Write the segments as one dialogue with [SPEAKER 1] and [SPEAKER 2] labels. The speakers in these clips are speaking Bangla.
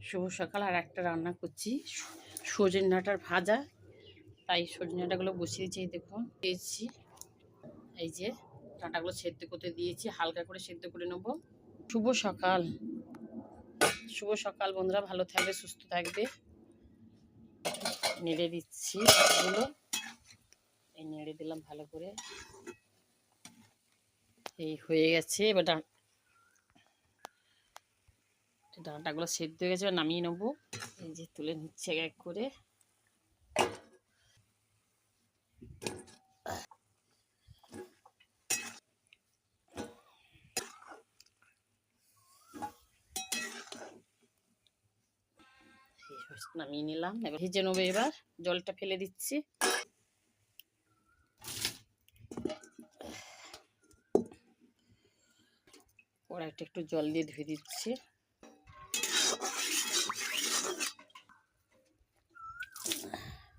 [SPEAKER 1] শুভ সকাল। আর একটা রান্না করছি সজনে ডাঁটার ভাজা। তাই সজনে ডাঁটাগুলো বসিয়েছি, দেখুন দিয়েছি। এই যে ডাঁটাগুলো সেদ্ধ করতে দিয়েছি, হালকা করে সেদ্ধ করে নেব। শুভ সকাল, শুভ সকাল বন্ধুরা, ভালো থাকবে, সুস্থ থাকবে। নেড়ে দিচ্ছি ডাঁটাগুলো, এই নেড়ে দিলাম ভালো করে। এই হয়ে গেছে, এবার ডাঁটাগুলো সেদ্ধ হয়ে গেছে, নামিয়ে নেবো। এই যে তুলে নিচ্ছে এক এক করে। নামিয়ে নিলাম, এবার ভেজে নেবো। এবার জলটা ফেলে দিচ্ছি। কড়াইটা একটু জল দিয়ে ধুয়ে দিচ্ছি।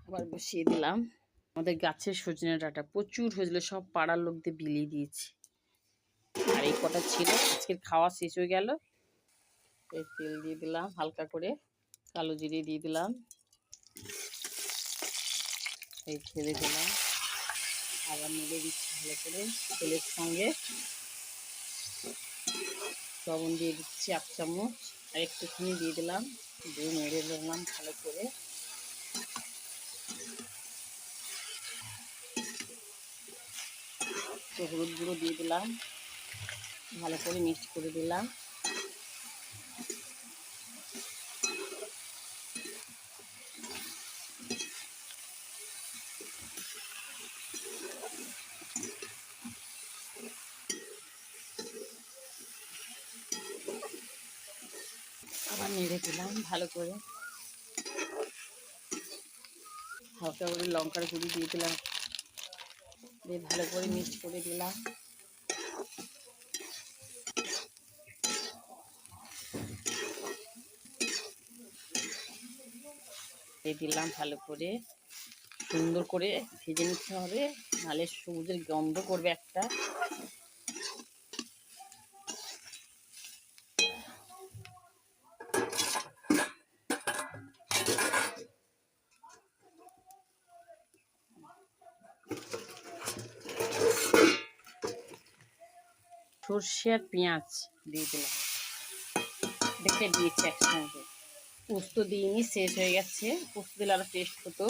[SPEAKER 1] আবার বসিয়ে দিলাম। আমাদের গাছের সজনে ডাঁটা প্রচুর হয়েছিল, সব পাড়ার লোকদের বিলিয়ে দিয়েছি। আর এই কটা ছিল, আজকের খাওয়া শেষ হয়ে গেল। এই তেল দিয়ে দিলাম হালকা করে, কালো জিরে দিয়ে দিলাম, এই ছেড়ে দিলাম। আবার নেড়ে দিচ্ছি ভালো করে। তেলের সঙ্গে লবণ দিয়ে দিচ্ছি 1 চামচ, আর একটুখানি দিয়ে দিলাম, দিয়ে নেড়ে দিলাম ভালো করে। তো হলুদ গুঁড়ো দিয়ে দিলাম, ভালো করে মিক্স করে দিলাম। আবার নেড়ে দিলাম ভালো করে। হালকা করে লঙ্কার গুঁড়ি দিয়ে দিলাম, দিয়ে ভালো করে মিক্স করে দিলাম। দিয়ে দিলাম ভালো করে, সুন্দর করে ভেজে নিতে হবে, নাহলে সবুজের গন্ধ করবে একটা। সর্ষে আর পেঁয়াজ দিয়ে দিলাম, দেখে দিয়েছি একসঙ্গে। পোস্ত দিইনি, শেষ হয়ে গেছে, পোস্ত দিলে আরো টেস্ট হতো।